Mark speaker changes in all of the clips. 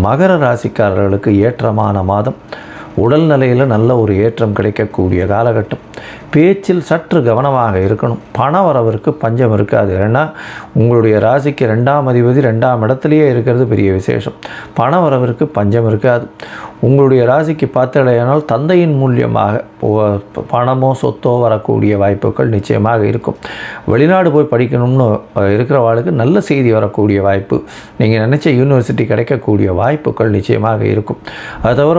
Speaker 1: மகர ராசிக்காரர்களுக்கு ஏற்றமான மாதம். உடல்நிலையில் நல்ல ஒரு ஏற்றம் கிடைக்கக்கூடிய காலகட்டம். பேச்சில் சற்று கவனமாக இருக்கணும். பண வரவிற்கு பஞ்சம் இருக்காது. ஏன்னா உங்களுடைய ராசிக்கு 2ஆம் அதிபதி 2ஆம் இடத்துலையே இருக்கிறது பெரிய விசேஷம். பண வரவிற்கு பஞ்சம் இருக்காது. உங்களுடைய ராசிக்கு பார்த்தடையானால் தந்தையின் மூலியமாக பணமோ சொத்தோ வரக்கூடிய வாய்ப்புகள் நிச்சயமாக இருக்கும். வெளிநாடு போய் படிக்கணும்னு இருக்கிறவாளுக்கு நல்ல செய்தி வரக்கூடிய வாய்ப்பு, நீங்கள் நினச்ச யூனிவர்சிட்டி கிடைக்கக்கூடிய வாய்ப்புகள் நிச்சயமாக இருக்கும். அது தவிர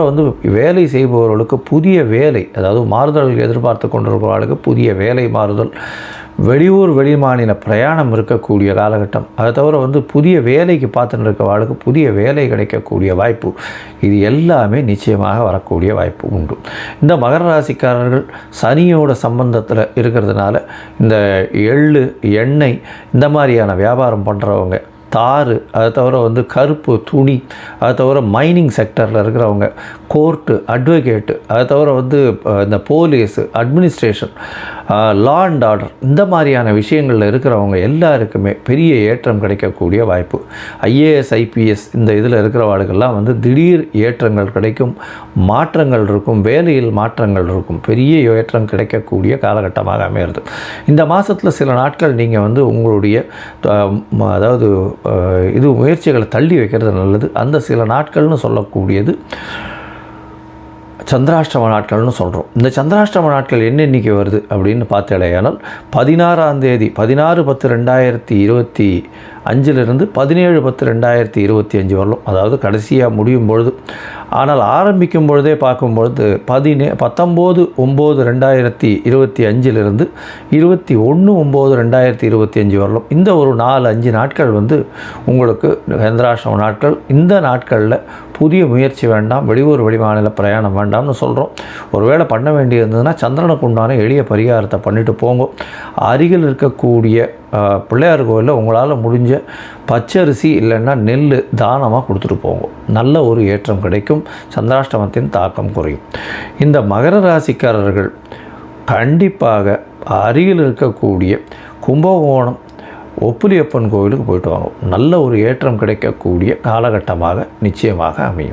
Speaker 1: வேலை செய்பவர்களுக்கு புதிய வேலை, அதாவது மாறுதல் எதிர்பார்த்து கொண்டிருக்கிறவர்களுக்கு புதிய வேலை மாறுதல், வெளியூர் வெளிமாநில பிரயாணம் இருக்கக்கூடிய காலகட்டம். அதை தவிர புதிய வேலைக்கு பார்த்துட்டு இருக்கிறவர்களுக்கு புதிய வேலை கிடைக்கக்கூடிய வாய்ப்பு, இது எல்லாமே நிச்சயமாக வரக்கூடிய வாய்ப்பு உண்டு. இந்த மகர ராசிக்காரர்கள் சனியோட சம்பந்தத்தில் இருக்கிறதுனால இந்த எள்ளு எண்ணெய் இந்த மாதிரியான வியாபாரம் பண்ணுறவங்க, தாறு, அதை தவிர கருப்பு துணி, அதை தவிர மைனிங் செக்டரில் இருக்கிறவங்க, கோர்ட்டு அட்வொகேட்டு, அதை தவிர இந்த police administration, law and order இந்த மாதிரியான விஷயங்களில் இருக்கிறவங்க எல்லாருக்குமே பெரிய ஏற்றம் கிடைக்கக்கூடிய வாய்ப்பு. ஐஏஎஸ் ஐபிஎஸ் இந்த இதில் இருக்கிறவர்களுக்கெல்லாம் திடீர் ஏற்றங்கள் கிடைக்கும், மாற்றங்கள் இருக்கும், வேலையில் மாற்றங்கள் இருக்கும், பெரிய ஏற்றம் கிடைக்கக்கூடிய காலகட்டமாக அமையிறது. இந்த மாதத்தில் சில நாட்கள் நீங்கள் உங்களுடைய அதாவது முயற்சிகளை தள்ளி வைக்கிறது நல்லது. அந்த சில நாட்கள்னு சொல்லக்கூடியது சந்திராஷ்டம நாட்கள்னு சொல்கிறோம். இந்த சந்திராஷ்டம நாட்கள் என்னென்னைக்கு வருது அப்படின்னு பார்த்தடையானால் 16ஆம் தேதி 16/10/2025 17/10/2025 வரலும், அதாவது கடைசியாக முடியும் பொழுது. ஆனால் ஆரம்பிக்கும் பொழுதே பார்க்கும்பொழுது 19/9/2025 21/9/2025 வரலும். இந்த ஒரு 4-5 நாட்கள் உங்களுக்கு சந்திராஷ்டம நாட்கள். இந்த நாட்களில் புதிய முயற்சி வேண்டாம், வெளியூர் வெளிமாநில பிரயாணம் வேண்டாம்னு சொல்கிறோம். ஒருவேளை பண்ண வேண்டியிருந்ததுன்னா சந்திரனுக்கு உண்டான எளிய பரிகாரத்தை பண்ணிட்டு போங்க. அருகில் இருக்கக்கூடிய பிள்ளையார் கோயிலில் உங்களால் முடிஞ்ச பச்சரிசி இல்லைன்னா நெல் தானமாக கொடுத்துட்டு போங்க. நல்ல ஒரு ஏற்றம் கிடைக்கும், சந்திராஷ்டமத்தின் தாக்கம் குறையும். இந்த மகர ராசிக்காரர்கள் கண்டிப்பாக அருகில் இருக்கக்கூடிய கும்பகோணம் ஒப்புலியப்பன் கோவிலுக்கு போயிட்டு வாங்க. நல்ல ஒரு ஏற்றம் கிடைக்கக்கூடிய காலகட்டமாக நிச்சயமாக அமையும்.